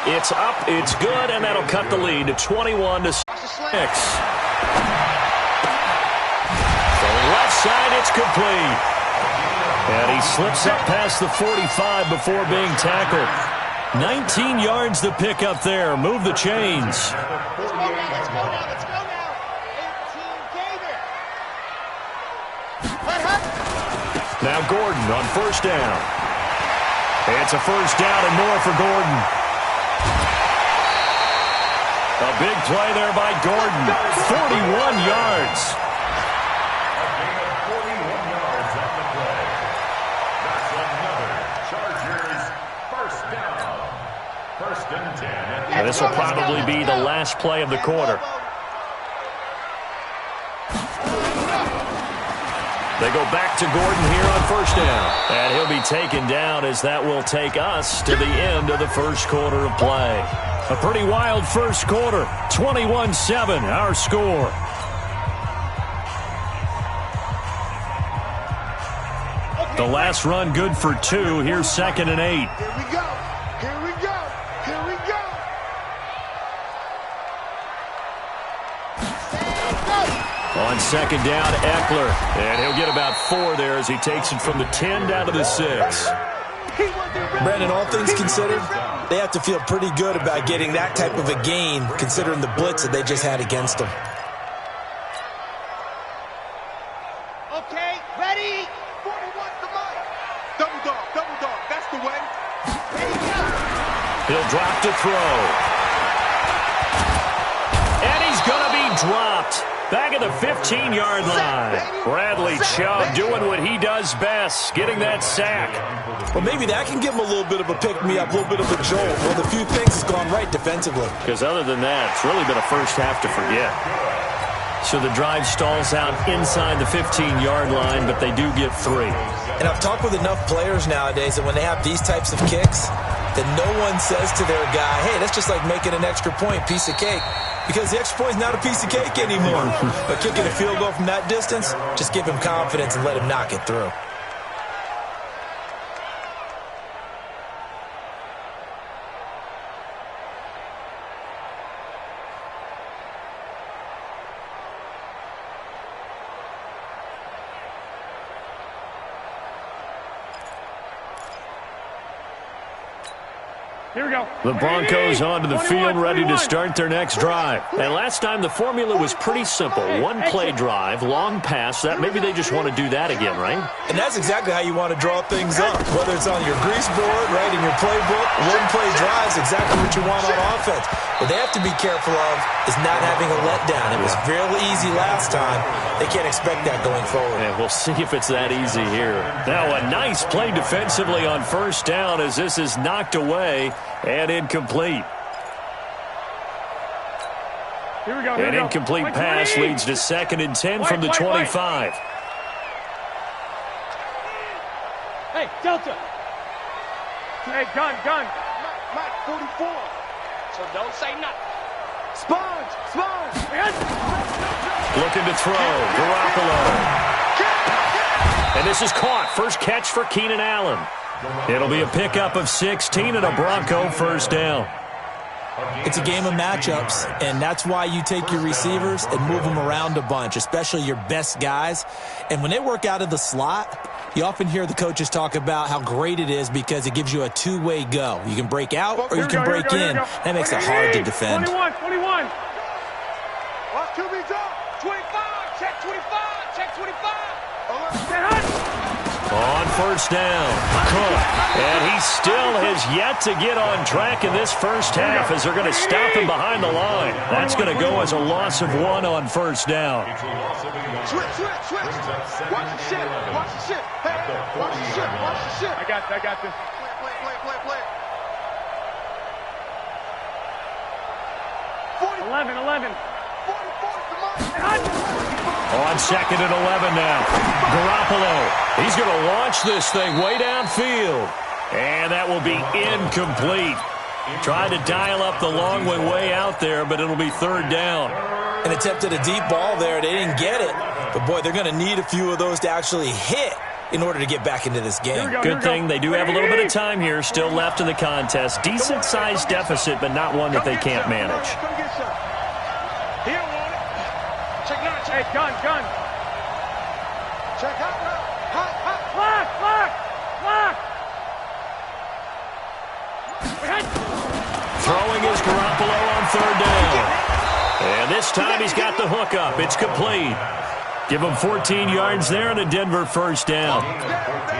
It's up, it's good, and that'll cut the lead to 21-6. Left side, it's complete. And he slips up past the 45 before being tackled. 19 yards to pick up there. Move the chains. Let's go now. Now Gordon on first down. It's a first down and more for Gordon. A big play there by Gordon. 41 yards. And this will probably be the last play of the quarter. They go back to Gordon here on first down. And he'll be taken down as that will take us to the end of the first quarter of play. A pretty wild first quarter. 21-7, our score. The last run good for 2. Here's 2nd and 8. Here we go. On second down, Eckler. And he'll get about 4 there as he takes it from the 10 down to the 6. Brandon, all things considered, they have to feel pretty good about getting that type of a gain, considering the blitz that they just had against them. Okay, ready? 41, come on. Double dog, that's the way. He'll drop to throw. And he's going to be dropped. Back at the 15-yard line. Bradley Chubb doing what he does best, getting that sack. Well, maybe that can give him a little bit of a pick-me-up, a little bit of a jolt. Well, the few things has gone right defensively. Because other than that, it's really been a first half to forget. So the drive stalls out inside the 15-yard line, but they do get 3. And I've talked with enough players nowadays that when they have these types of kicks, that no one says to their guy, hey, that's just like making an extra point, piece of cake. Because the extra point is not a piece of cake anymore. But kicking a field goal from that distance, just give him confidence and let him knock it through. Here we go. The Broncos onto the field, ready to start their next drive. And last time the formula was pretty simple. One-play drive, long pass. That maybe they just want to do that again, right? And that's exactly how you want to draw things up. Whether it's on your grease board, right, in your playbook, one-play drive is exactly what you want on offense. What they have to be careful of is not having a letdown. It was really easy last time. They can't expect that going forward. And we'll see if it's that easy here. Now a nice play defensively on first down as this is knocked away and incomplete. Here we go. An incomplete pass leads to 2nd and 10 from the 25. Hey, Delta. Hey, gun. Mike, 44. So don't say nothing. Sponge. Looking to throw. Garoppolo. And this is caught. First catch for Keenan Allen. It'll be a pickup of 16 and a Bronco first down. It's a game of matchups, and that's why you take your receivers and move them around a bunch, especially your best guys. And when they work out of the slot, you often hear the coaches talk about how great it is because it gives you a two-way go. You can break out or you can break in. That makes it hard to defend. 21. Watch QB drop. 25. Check 25. Check 25. On first down, Cook. And he still has yet to get on track in this first half as they're going to stop him behind the line. That's going to go as a loss of 1 on first down. Switch. Watch the shit. Hey, watch the shit. I got this. Play. 11. 44, come on. On 2nd and 11 now. Garoppolo. He's going to launch this thing way downfield. And that will be incomplete. Tried to dial up the long way out there, but it'll be 3rd down. And attempted a deep ball there. They didn't get it. But, boy, they're going to need a few of those to actually hit in order to get back into this game. Good thing they do have a little bit of time here still left in the contest. Decent-sized deficit, but not one that they can't manage. He don't want it. Check nine. Hey, gun. Check hot. Lock. Throwing is Garoppolo on third down. And this time he's got the hook up. It's complete. Give him 14 yards there and a Denver first down.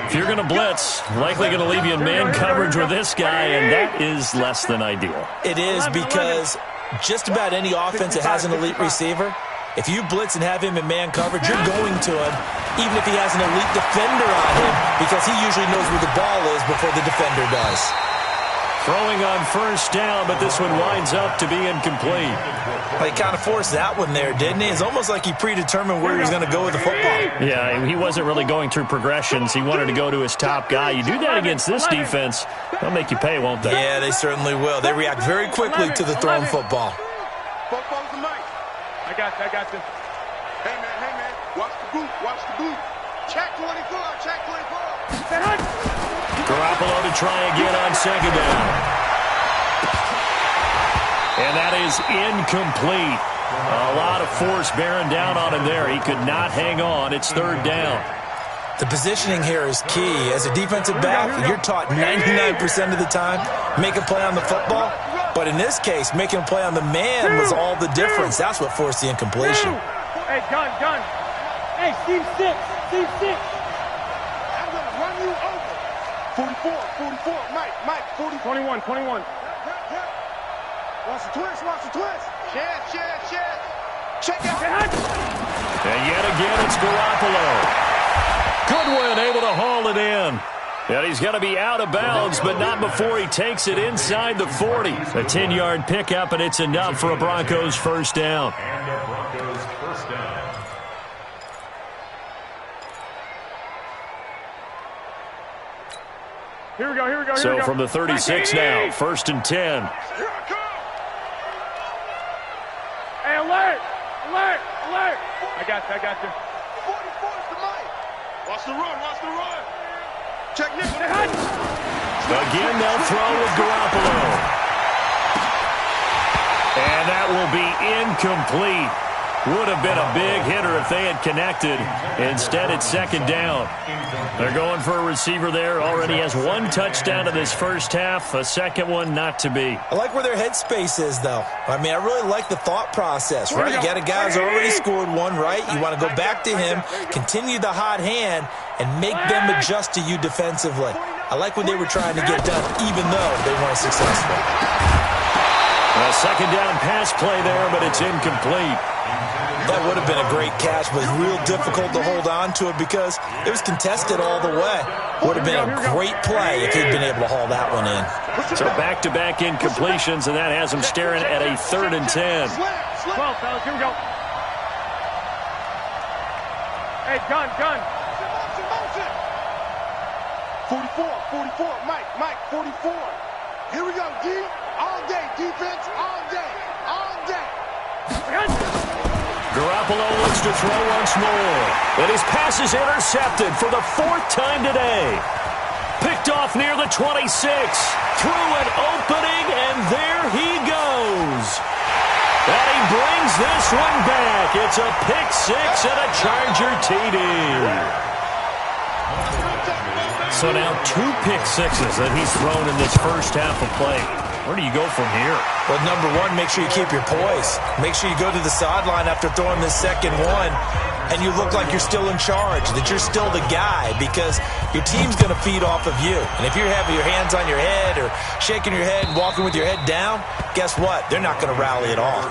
If you're going to blitz, likely going to leave you in man coverage with this guy, and that is less than ideal. It is, because just about any offense that has an elite receiver, if you blitz and have him in man coverage, you're going to him, even if he has an elite defender on him, because he usually knows where the ball is before the defender does. Throwing on first down, but this one winds up to be incomplete. He kind of forced that one there, didn't he? It's almost like he predetermined where he was going to go with the football. Yeah, he wasn't really going through progressions. He wanted to go to his top guy. You do that against this defense, they'll make you pay, won't they? Yeah, they certainly will. They react very quickly to the thrown football. Football's the mic. I got this. Hey, man. Watch the boot. Check 24. Garoppolo to try again on second down. And that is incomplete. A lot of force bearing down on him there. He could not hang on. It's third down. The positioning here is key. As a defensive back, you're taught 99% of the time, make a play on the football. But in this case, making a play on the man was all the difference. That's what forced the incompletion. Hey, gun. Hey, Steve 6. I'm going to run you over. 44. Mike, 40. 21. Watch the twist. Share. Check out. And yet again, it's Garoppolo. Goodwin able to haul it in. And he's going to be out of bounds, but not before he takes it inside the 40. A 10-yard pickup, and it's enough for a Broncos first down. Here we go. So from the 36 now, first and 10. Here I come. Hey, alert. I got you. 44's the mic. Watch the run. Check this. Again, they'll throw with Garoppolo. And that will be incomplete. Would have been a big hitter if they had connected. Instead, it's second down. They're going for a receiver there. Already has one touchdown in this first half. A second one not to be. I like where their headspace is, though. I mean, I really like the thought process, right? You got a guy who's already scored one, right? You want to go back to him, continue the hot hand, and make them adjust to you defensively. I like what they were trying to get done, even though they weren't successful. A second down pass play there, but it's incomplete. That would have been a great catch, but real difficult to hold on to it because it was contested all the way. Would have been a great play if he'd been able to haul that one in. So back-to-back incompletions, and that has him staring at a 3rd and 10. 12, fellas, here we go. Hey, gun. 44. Mike, 44. Here we go, D. All day, defense, all day. Garoppolo looks to throw once more. And his pass is intercepted for the 4th time today. Picked off near the 26. Through an opening, and there he goes. And he brings this one back. It's a pick 6 and a Charger TD. So now 2 pick sixes that he's thrown in this first half of play. Where do you go from here? Well, number one, make sure you keep your poise. Make sure you go to the sideline after throwing this second one, and you look like you're still in charge, that you're still the guy, because your team's going to feed off of you. And if you're having your hands on your head or shaking your head and walking with your head down, guess what? They're not going to rally at all.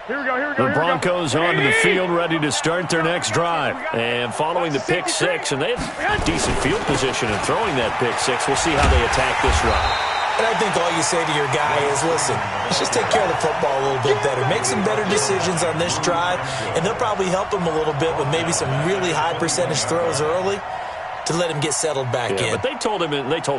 Here we go. The Broncos onto the field, ready to start their next drive. And following the pick 6, and they have decent field position in throwing that pick 6. We'll see how they attack this run. And I think all you say to your guy is, listen, let's just take care of the football a little bit better. Make some better decisions on this drive, and they'll probably help him a little bit with maybe some really high percentage throws early. to let him get settled back in. But they told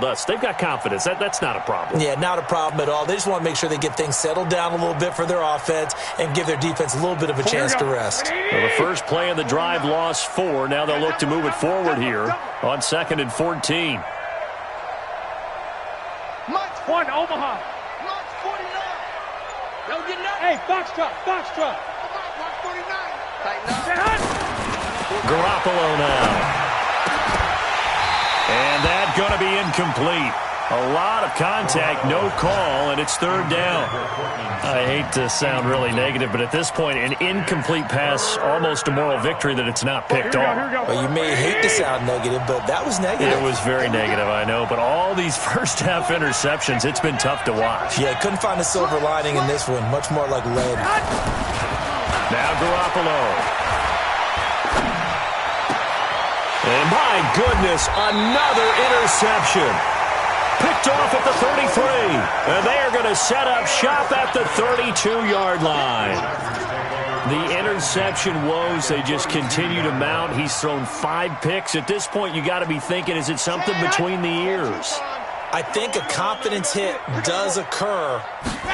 us they've got confidence. That's not a problem. Yeah, not a problem at all. They just want to make sure they get things settled down a little bit for their offense and give their defense a little bit of a chance to rest. Well, the first play of the drive lost 4. Now they'll look to move it forward here on 2nd and 14. One, Omaha. Hey, Foxtrot. Garoppolo now. And that's going to be incomplete. A lot of contact, no call, and it's 3rd down. I hate to sound really negative, but at this point, an incomplete pass, almost a moral victory that it's not picked off. Well, you may hate to sound negative, but that was negative. It was very negative, I know, but all these first-half interceptions, it's been tough to watch. Yeah, couldn't find a silver lining in this one, much more like lead. Now Garoppolo. And my goodness, another interception. Picked off at the 33. And they are going to set up shop at the 32-yard line. The interception woes, they just continue to mount. He's thrown 5 picks. At this point, you got to be thinking, is it something between the ears? I think a confidence hit does occur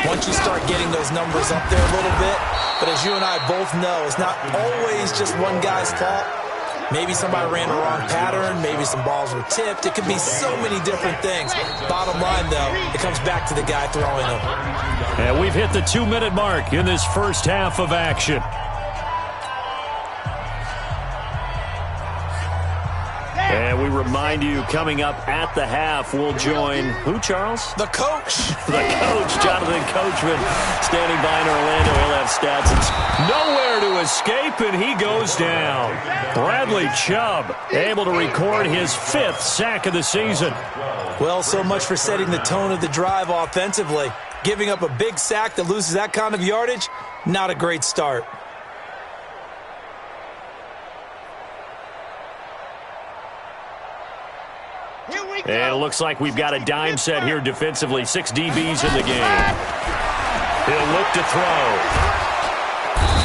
once you start getting those numbers up there a little bit. But as you and I both know, it's not always just one guy's fault. Maybe somebody ran the wrong pattern. Maybe some balls were tipped. It could be so many different things. Bottom line, though, it comes back to the guy throwing them. And we've hit the 2-minute mark in this first half of action. And we remind you, coming up at the half, we'll join who, Charles? The coach. The coach, Jonathan Coachman, standing by in Orlando. He'll have stats. It's nowhere to escape, and he goes down. Bradley Chubb able to record his 5th sack of the season. Well, so much for setting the tone of the drive offensively. Giving up a big sack that loses that kind of yardage, not a great start. And it looks like we've got a dime set here defensively. 6 DBs in the game. He'll look to throw.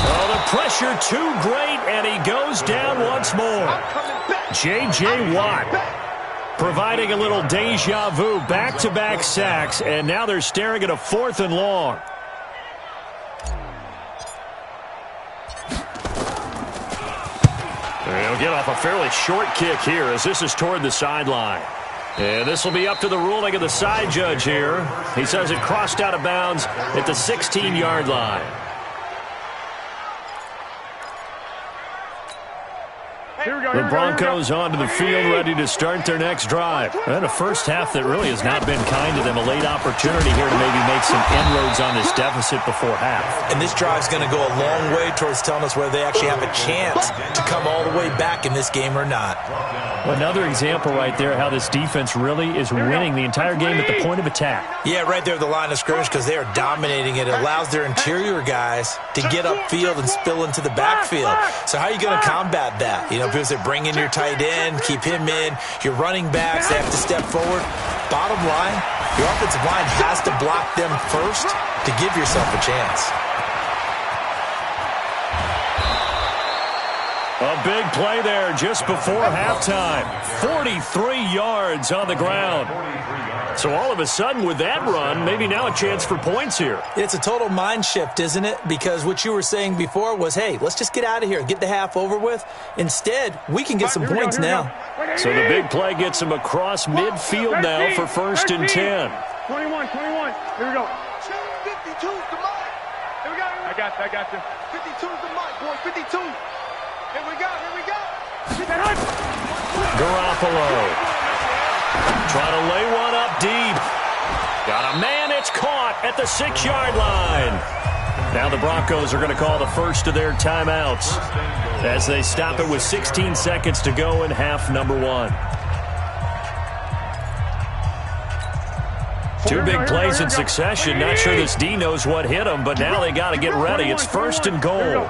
Oh, the pressure too great, and he goes down once more. J.J. Watt providing a little deja vu. Back-to-back sacks, and now they're staring at a 4th and long. He'll get off a fairly short kick here as this is toward the sideline. And this will be up to the ruling of the side judge here. He says it crossed out of bounds at the 16-yard line. The Broncos onto the field, ready to start their next drive. And a first half that really has not been kind to them. A late opportunity here to maybe make some inroads on this deficit before half. And this drive's going to go a long way towards telling us whether they actually have a chance to come all the way back in this game or not. Another example right there how this defense really is winning the entire game at the point of attack. Yeah, right there at the line of scrimmage because they are dominating it. It allows their interior guys to get upfield and spill into the backfield. So how are you going to combat that? You know, people say bring in your tight end, keep him in. Your running backs, they have to step forward. Bottom line, your offensive line has to block them first to give yourself a chance. A big play there just before halftime. 43 yards on the ground. So all of a sudden with that run, maybe now a chance for points here. It's a total mind shift, isn't it? Because what you were saying before was, hey, let's just get out of here, get the half over with. Instead, we can get some points now. So the big play gets him across midfield now for 1st and 10. 21. Here we go. 52's the mark. Here we go. I got you. 52's the mark, boys. 52. Here we go. Garoppolo. Trying to lay one up deep. Got a man, it's caught at the 6-yard line. Now the Broncos are going to call the first of their timeouts as they stop it with 16 seconds to go in half number 1. 2 big plays in succession. Not sure this D knows what hit him, but now they got to get ready. It's 1st and goal.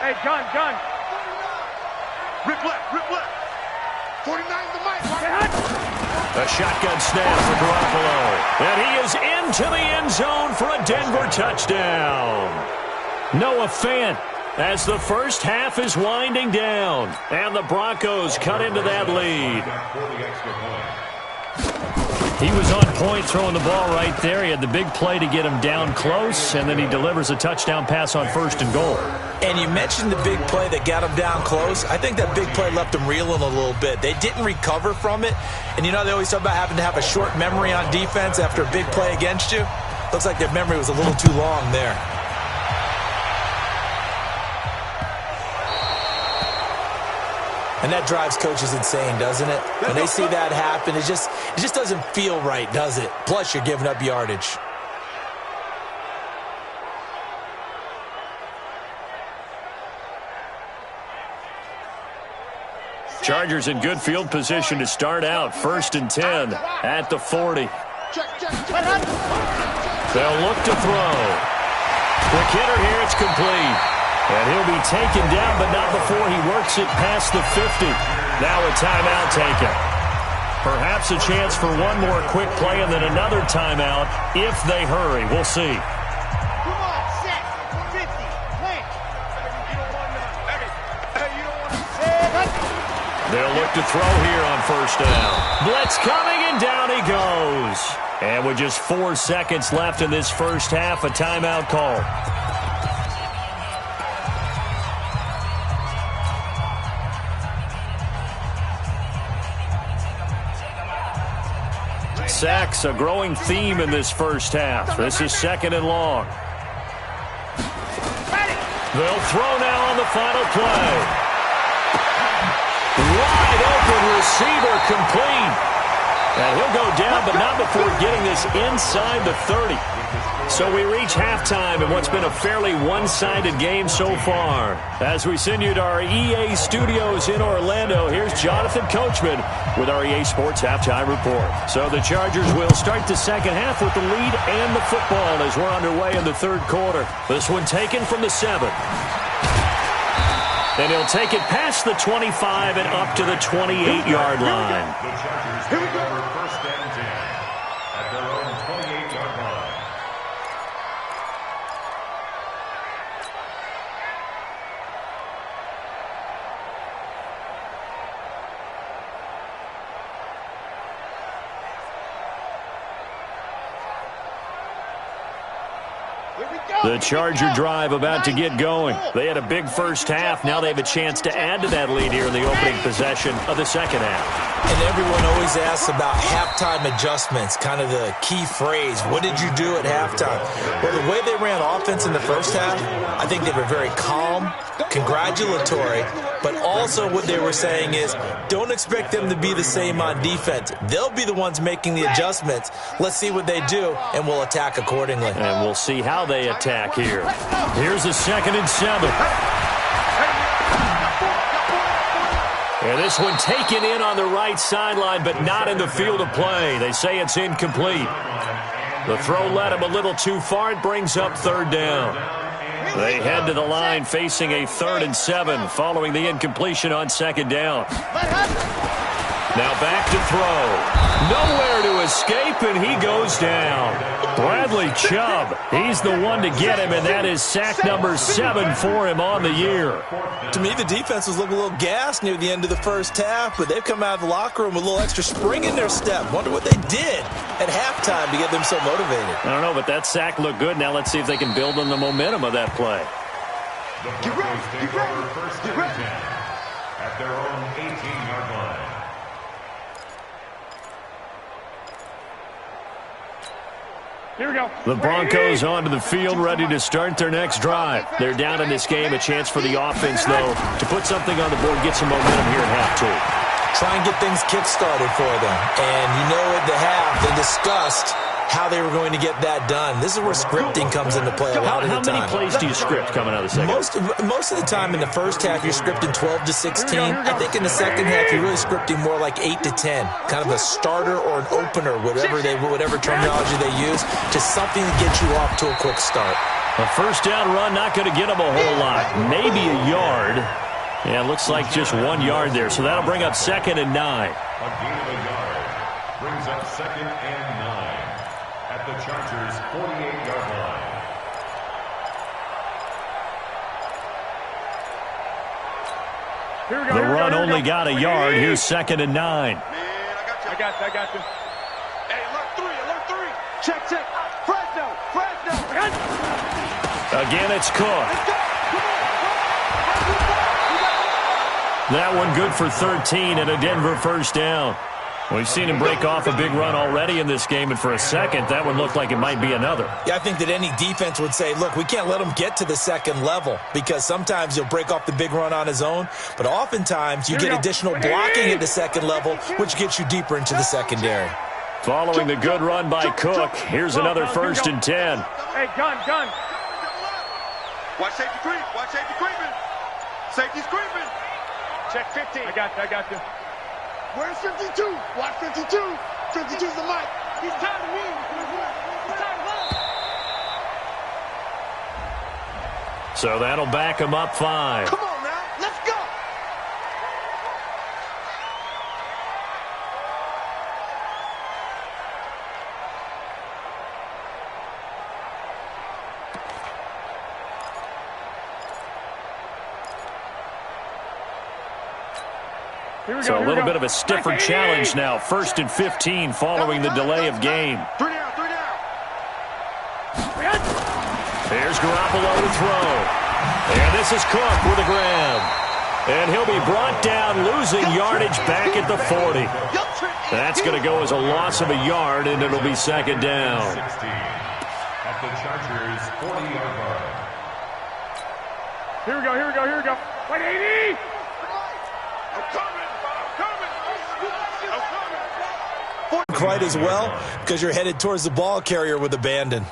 Hey, gun. Rip left. 49 the mic. A shotgun snap for Garoppolo. And he is into the end zone for a Denver touchdown. Noah Fant as the first half is winding down. And the Broncos cut into that lead. He was on point throwing the ball right there. He had the big play to get him down close, and then he delivers a touchdown pass on 1st and goal. And you mentioned the big play that got him down close. I think that big play left him reeling a little bit. They didn't recover from it. And you know they always talk about having to have a short memory on defense after a big play against you. Looks like their memory was a little too long there. And that drives coaches insane, doesn't it? When they see that happen, it just doesn't feel right, does it? Plus, you're giving up yardage. Chargers in good field position to start out. 1st and 10 at the 40. They'll look to throw. Quick hitter here, it's complete. And he'll be taken down, but not before he works it past the 50. Now a timeout taken. Perhaps a chance for one more quick play and then another timeout if they hurry. We'll see. Come on, set. 50. Wait. They'll look to throw here on 1st down. Blitz coming, and down he goes. And with just 4 seconds left in this first half, a timeout call. Sacks, a growing theme in this first half. This is 2nd and long. They'll throw now on the final play. Wide open receiver, complete. And he'll go down, but not before getting this inside the 30. So we reach halftime in what's been a fairly one-sided game so far. As we send you to our EA studios in Orlando, here's Jonathan Coachman with our EA Sports Halftime Report. So the Chargers will start the second half with the lead and the football as we're underway in the 3rd quarter. This one taken from the 7. And he'll take it past the 25 and up to the 28-yard line. Here we go. 1st and 10 at their own 28-yard line. The Charger drive about to get going. They had a big first half. Now they have a chance to add to that lead here in the opening possession of the second half. And everyone always asks about halftime adjustments, kind of the key phrase. What did you do at halftime? Well, the way they ran offense in the first half, I think they were very calm, congratulatory, but also what they were saying is don't expect them to be the same on defense. They'll be the ones making the adjustments. Let's see what they do, and we'll attack accordingly. And we'll see how they attack here. Here's a 2nd and 7. And this one taken in on the right sideline, but not in the field of play. They say it's incomplete. The throw led him a little too far. It brings up 3rd down. They head to the line facing a 3rd and 7 following the incompletion on 2nd down. Now back to throw. Nowhere to escape, and he goes down. Bradley Chubb, he's the one to get him, and that is sack number 7 for him on the year. To me, the defense was looking a little gassed near the end of the first half, but they've come out of the locker room with a little extra spring in their step. Wonder what they did at halftime to get them so motivated. I don't know, but that sack looked good. Now let's see if they can build on the momentum of that play. The Broncos take over 1st and 10 at their own 18-yard line. Here we go. The Broncos onto the field, ready to start their next drive. They're down in this game. A chance for the offense, though, to put something on the board, get some momentum here at half two. Try and get things kick-started for them. And you know at the half, they discussed how they were going to get that done. This is where scripting comes into play a lot of the time. How many plays do you script coming out of the second? Most of the time in the first half, you're scripting 12 to 16. I think in the second half, you're really scripting more like 8 to 10. Kind of a starter or an opener, whatever terminology they use, just something to get you off to a quick start. A first down run, not going to get them a whole lot. Maybe a yard. Yeah, it looks like just 1 yard there. So that'll bring up 2nd and 9. A gain of a yard brings up 2nd and 9 at the Chargers' 48-yard line. The run only got a yard. Here's 2nd and 9. Man, I got you. Hey, alert three. Check. Fresno. Again, it's Cook. That one good for 13 and a Denver first down. We've seen him break off a big run already in this game, and for a second, that one looked like it might be another. Yeah, I think that any defense would say, look, we can't let him get to the second level because sometimes he'll break off the big run on his own, but oftentimes you get additional blocking at the second level, which gets you deeper into the secondary. Following the good run by Cook, here's another 1st and 10. Hey, gun. Watch safety creeping. Safety's creeping. Check 15. I got you. Where's 52? Watch 52. 52's the mic. He's tired of me. So that'll back him up 5. Come on now. Let's go. So a little bit of a stiffer challenge now. 1st and 15 following the delay of game. 3 down. Here's Garoppolo to throw. And this is Cook with a grab. And he'll be brought down, losing yardage back at the 40. That's going to go as a loss of a yard, and it'll be 2nd down. 16 at the Chargers' 40-yard line. Here we go. Wait, 80! I'm coming. Quite as well because you're headed towards the ball carrier with abandon.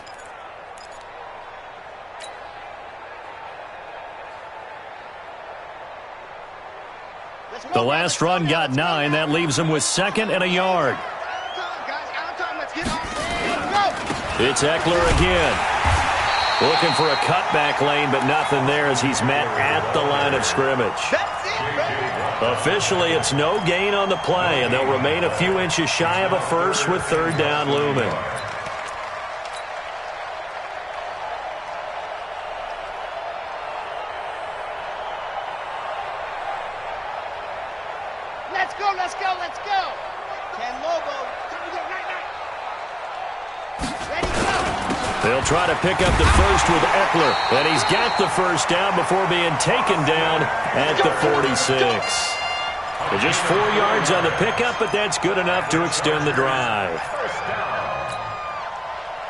The last run got 9. That leaves him with 2nd and a yard. It's Eckler again. Looking for a cutback lane, but nothing there as he's met at the line of scrimmage. Officially, it's no gain on the play, and they'll remain a few inches shy of a first with 3rd down looming. Let's go. Ken Lobo. Ready, go. They'll try to pick up the first with Eckler, and he's got the first down before being taken down at the 46. Just 4 yards on the pickup, but that's good enough to extend the drive. First down.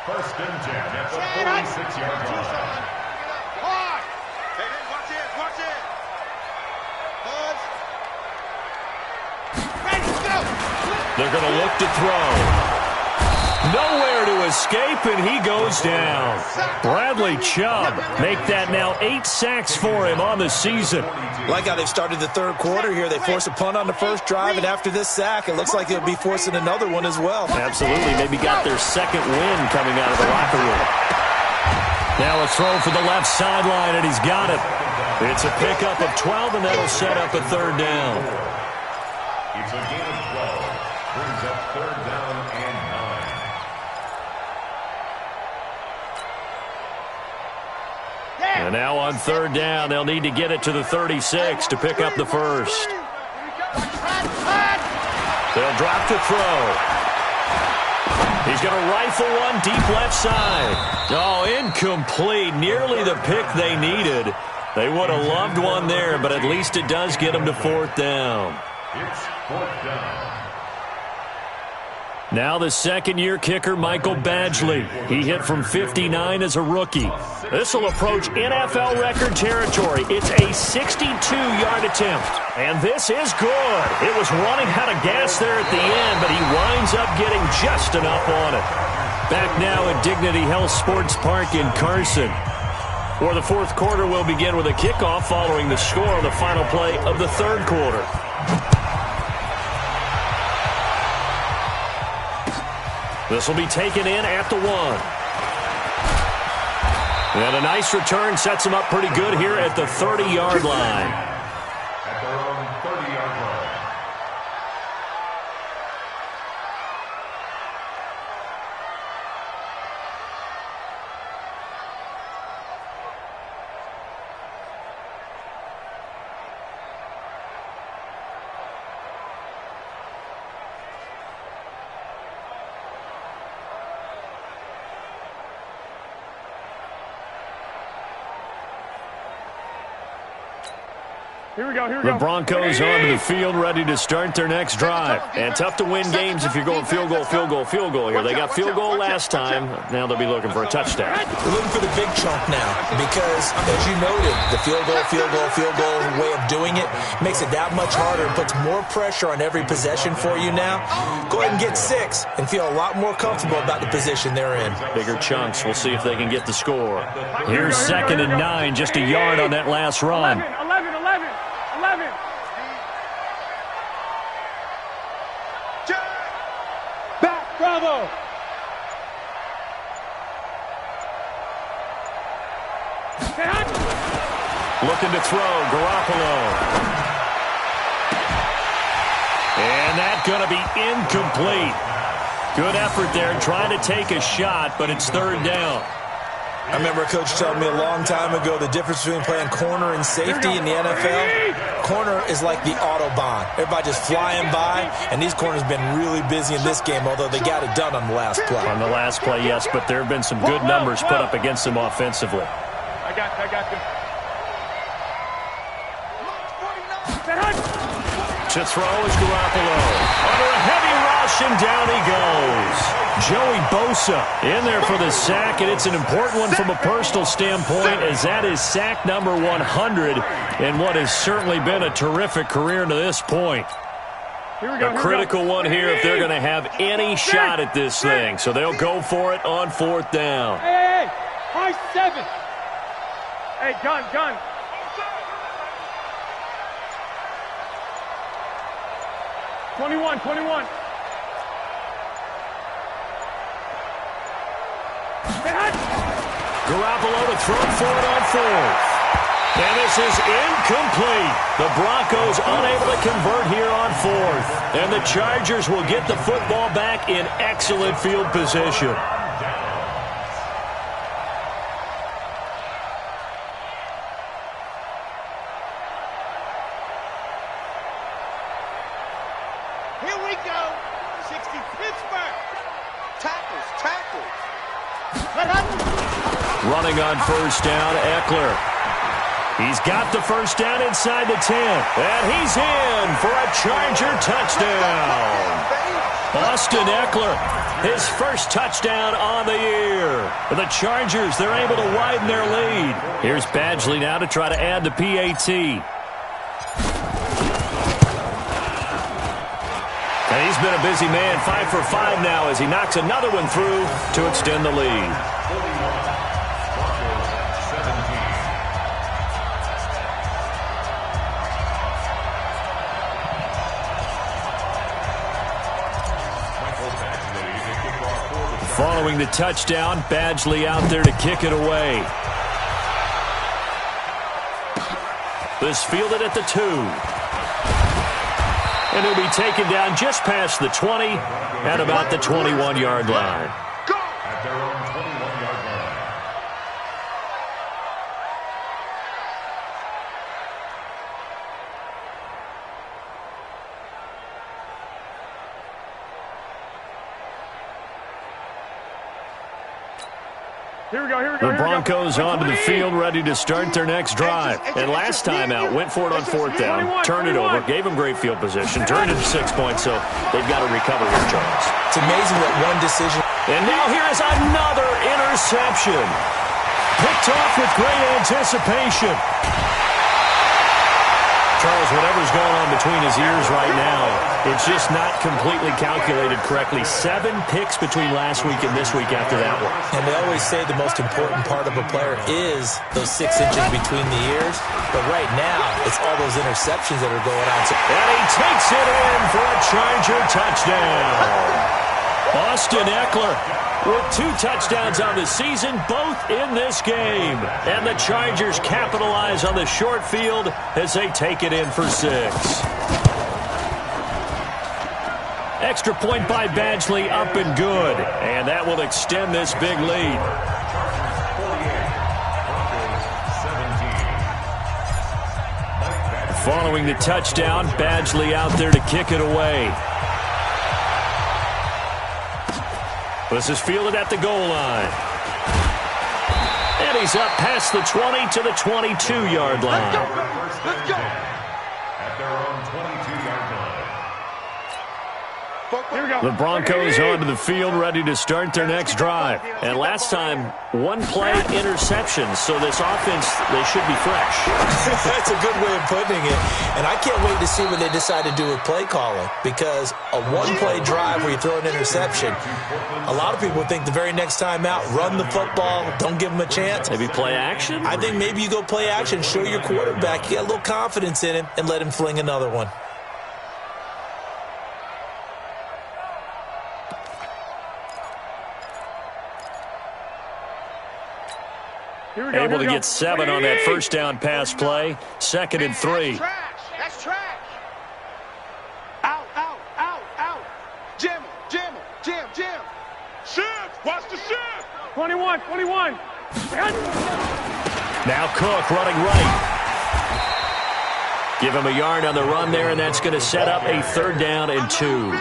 1st and 10 at the 46-yard line. Hard. Hey, watch it. Pause. Ready, go. They're going to look to throw. Nowhere to escape, and he goes down. Bradley Chubb make that now 8 sacks for him on the season. Like how they've started the 3rd quarter here. They force a punt on the first drive, and after this sack, it looks like they'll be forcing another one as well. Absolutely. Maybe got their 2nd win coming out of the locker room. Now a throw for the left sideline, and he's got it. It's a pickup of 12, and that'll set up a 3rd down. It's a gain of 12. Brings up 3rd down and 9. And now on 3rd down, they'll need to get it to the 36 to pick up the first. They'll drop to throw. He's going to rifle one deep left side. Oh, incomplete. Nearly the pick they needed. They would have loved one there, but at least it does get them to 4th down. It's 4th down. Now the 2nd-year kicker, Michael Badgley. He hit from 59 as a rookie. This will approach NFL record territory. It's a 62-yard attempt. And this is good. It was running out of gas there at the end, but he winds up getting just enough on it. Back now at Dignity Health Sports Park in Carson, where the 4th quarter will begin with a kickoff following the score on the final play of the 3rd quarter. This will be taken in at the 1. And a nice return sets him up pretty good here at the 30-yard line. At their own 30-yard line. The Broncos onto the field, ready to start their next drive. And tough to win games if you're going field goal, field goal, field goal here. They got field goal last time. Now they'll be looking for a touchdown. They're looking for the big chunk now because, as you noted, the field goal way of doing it makes it that much harder and puts more pressure on every possession for you now. Go ahead and get 6 and feel a lot more comfortable about the position they're in. Bigger chunks. We'll see if they can get the score. Here's 2nd and 9, just a yard on that last run. 11. Back, Bravo. Looking to throw, Garoppolo. And that's going to be incomplete. Good effort there, trying to take a shot, but it's 3rd down. I remember a coach telling me a long time ago the difference between playing corner and safety in the NFL. Corner is like the Autobahn. Everybody just flying by, and these corners have been really busy in this game, although they got it done on the last play. On the last play, yes, but there have been some good numbers put up against them offensively. I got you. To throw is Garoppolo. Under a heavy rush, and down he goes. Joey Bosa in there for the sack, and it's an important one from a personal standpoint, as that is sack number 100 in what has certainly been a terrific career to this point. A critical one here if they're going to have any shot at this thing, so they'll go for it on 4th down. Hey, high 7. Hey, gun. 21. Garoppolo to throw for it on 4th. And this is incomplete. The Broncos unable to convert here on 4th. And the Chargers will get the football back in excellent field position. Here we go. 60 Pittsburgh. Tackles. Running on 1st down, Eckler. He's got the 1st down inside the 10. And he's in for a Charger touchdown. Austin Eckler, his first touchdown on the year. For the Chargers, they're able to widen their lead. Here's Badgley now to try to add the PAT. And he's been a busy man, 5 for 5 now as he knocks another one through to extend the lead. Following the touchdown, Badgley out there to kick it away. This fielded at the 2. And he'll be taken down just past the 20 at about the 21-yard line. At their own 21-yard line. Here we go. The Broncos onto the field, ready to start their next drive. And last time out, went for it on 4th down, turned it over, gave them great field position, turned it to 6 points, so they've got to recover here, Charles. It's amazing what one decision. And now here is another interception. Picked off with great anticipation. Charles, whatever's going on between his ears right now, it's just not completely calculated correctly. 7 picks between last week and this week after that one. And they always say the most important part of a player is those 6 inches between the ears. But right now, it's all those interceptions that are going on. And he takes it in for a Charger touchdown. Austin Eckler with 2 touchdowns on the season, both in this game. And the Chargers capitalize on the short field as they take it in for 6. Extra point by Badgley, up and good. And that will extend this big lead. Following the touchdown, Badgley out there to kick it away. This is fielded at the goal line. And he's up past the 20 to the 22-yard line. Let's go. Here we go. The Broncos onto the field, ready to start their next drive. And last time, one play interception, so this offense, they should be fresh. That's a good way of putting it. And I can't wait to see what they decide to do with play calling, because a one-play drive where you throw an interception, a lot of people think the very next time out, run the football, don't give them a chance. Maybe play action? I think maybe you go play action, show your quarterback, you get a little confidence in him, and let him fling another one. Able to get 7 on that first down pass play. 2nd and 3. That's trash. Out. Jim. Shift. Watch the shift. 21. Now Cook running right. Give him a yard on the run there, and that's going to set up a 3rd down and 2.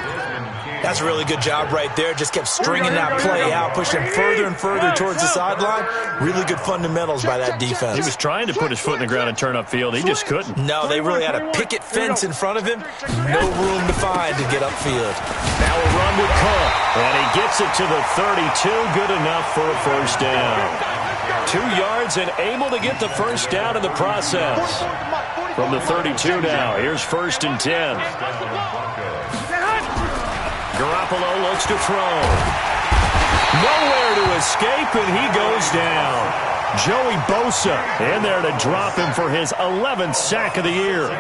That's a really good job right there. Just kept stringing that play out, pushing further and further towards the sideline. Really good fundamentals by that defense. He was trying to put his foot in the ground and turn upfield. He just couldn't. No, they really had a picket fence in front of him. No room to find to get upfield. Now a run with Cook. And he gets it to the 32. Good enough for a first down. 2 yards and able to get the first down in the process. From the 32 now. Here's 1st and 10. Garoppolo looks to throw. Nowhere to escape, and he goes down. Joey Bosa in there to drop him for his 11th sack of the year.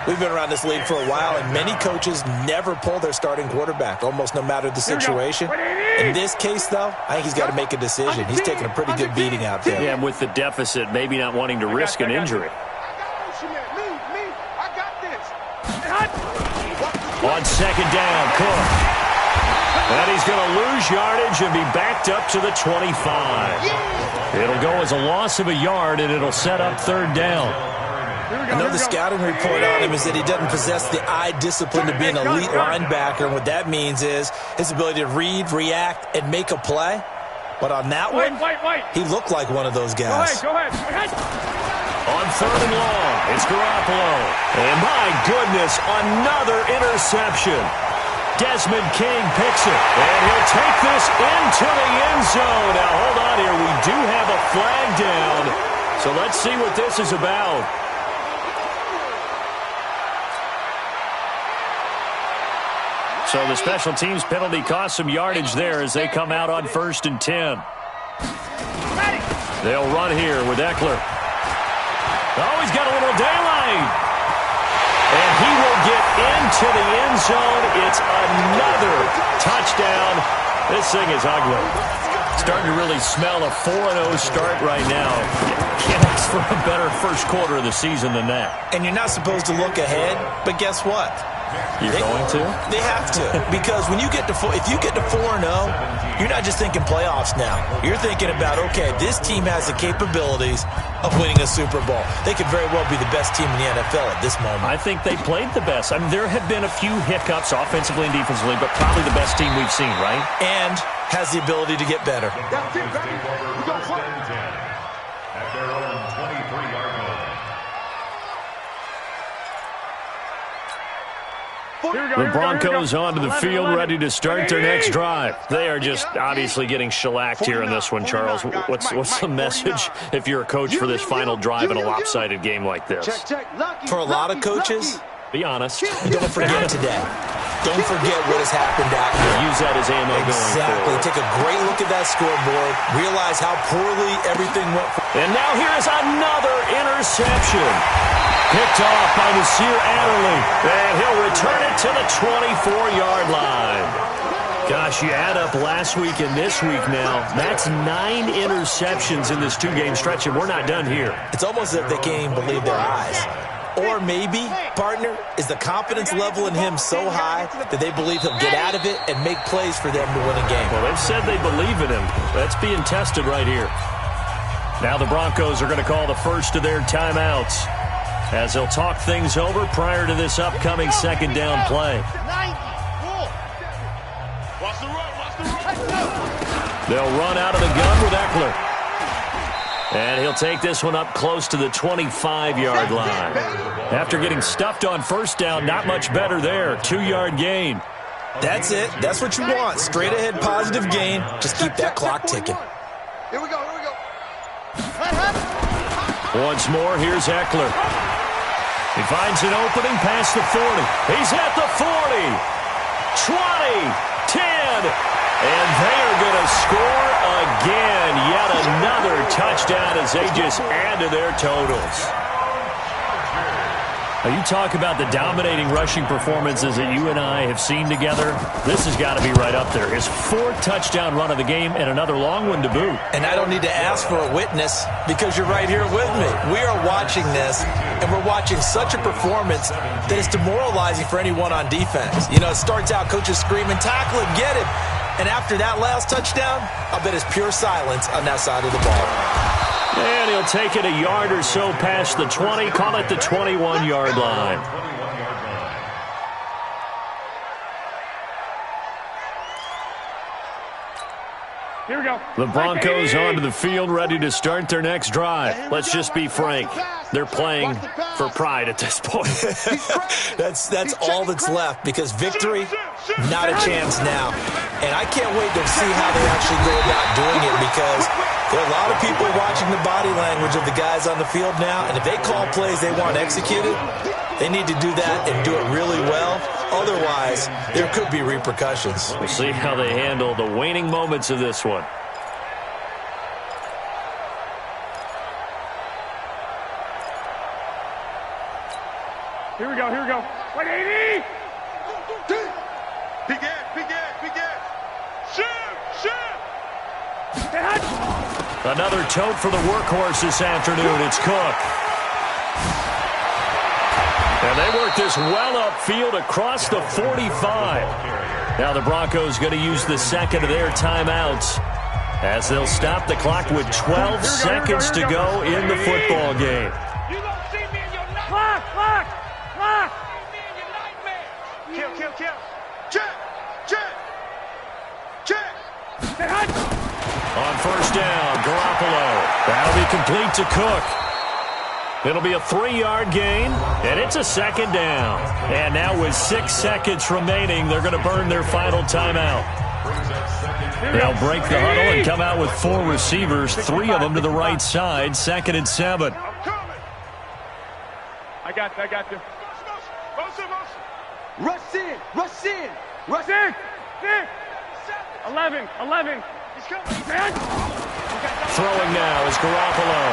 We've been around this league for a while, and many coaches never pull their starting quarterback, almost no matter the situation. In this case, though, I think he's got to make a decision. He's taking a pretty good beating out there. Yeah, and with the deficit, maybe not wanting to risk an injury. I got this. On 2nd down, Cook. And he's going to lose yardage and be backed up to the 25. It'll go as a loss of a yard, and it'll set up 3rd down. I know the scouting report on him is that he doesn't possess the eye discipline to be an elite linebacker, and what that means is his ability to read, react, and make a play. But on that one, he looked like one of those guys. Go ahead. On 3rd and long, it's Garoppolo. And my goodness, another interception. Desmond King picks it, and he'll take this into the end zone. Now, hold on here. We do have a flag down, so let's see what this is about. So the special teams penalty cost some yardage there as they come out on 1st and 10. They'll run here with Eckler. Oh, he's got a little daylight. And he will get into the end zone. It's another touchdown. This thing is ugly. Starting to really smell a 4-0 start right now. Can't ask for a better first quarter of the season than that. And you're not supposed to look ahead, but guess what? You're going to? They have to, because when you get to if you get to 4-0, you're not just thinking playoffs now. You're thinking about, okay, this team has the capabilities of winning a Super Bowl. They could very well be the best team in the NFL at this moment. I think they played the best. I mean, there have been a few hiccups offensively and defensively, but probably the best team we've seen, right? And has the ability to get better. That's it, baby. We're going to play. At their own 23-yard line. The Broncos onto the field, ready to start their next drive. They are just obviously getting shellacked here in this one, Charles. What's the message if you're a coach for this final drive in a lopsided game like this? For a lot of coaches, be honest. Don't forget today. Don't forget what has happened out here. Use that as ammo going Exactly. forward. Take a great look at that scoreboard. Realize how poorly everything went. And now here is another interception. Picked off by Nasir Adderley. And he'll return it to the 24-yard line. Gosh, you add up last week and this week now. That's 9 interceptions in this 2-game stretch, and we're not done here. It's almost as if they can't even believe their eyes. Or maybe, partner, is the confidence level in him so high that they believe he'll get out of it and make plays for them to win a game. Well, they've said they believe in him. That's being tested right here. Now the Broncos are going to call the first of their timeouts as they'll talk things over prior to this upcoming 2nd down play. They'll run out of the gun with Eckler. And he'll take this one up close to the 25-yard line. After getting stuffed on 1st down, not much better there. 2-yard gain. That's it. That's what you want. Straight ahead positive gain. Just keep that clock ticking. Here we go. Once more, here's Eckler. He finds an opening past the 40. He's at the 40. 20. 10. And they are going to score again. Yet another touchdown as they just add to their totals. Now, you talk about the dominating rushing performances that you and I have seen together. This has got to be right up there. His 4th touchdown run of the game and another long one to boot. And I don't need to ask for a witness because you're right here with me. We are watching this, and we're watching such a performance that is demoralizing for anyone on defense. You know, it starts out, coaches screaming, tackle him, get him. And after that last touchdown, I'll bet it's pure silence on that side of the ball. And he'll take it a yard or so past the 20, call it the 21-yard line. Here we go. The Broncos onto the field, ready to start their next drive. Let's just be frank. They're playing for pride at this point. That's all that's left because victory, not a chance now. And I can't wait to see how they actually go about doing it because there are a lot of people watching the body language of the guys on the field now. And if they call plays they want executed, they need to do that and do it really well. Otherwise, there could be repercussions. We'll see how they handle the waning moments of this one. Here we go. Wait, 80! Big end. Shoot! Another tote for the workhorse this afternoon. It's Cook. And they work this well upfield across the 45. Now the Broncos going to use the second of their timeouts as they'll stop the clock with 12 seconds to go in the football game. You don't see me in your nightmare. Clock! Kill. Check. On first down, Garoppolo. That'll be complete to Cook. It'll be a 3-yard gain, and it's a second down. And now with 6 seconds remaining, they're going to burn their final timeout. They'll break the huddle and come out with 4 receivers, 3 of them to the right side, 2nd and 7. I got you. Rush in. 11. Throwing now is Garoppolo.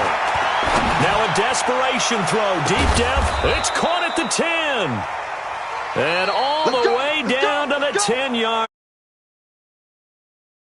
Now a desperation throw, deep depth. It's caught at the 10. And all the way down to the 10-yard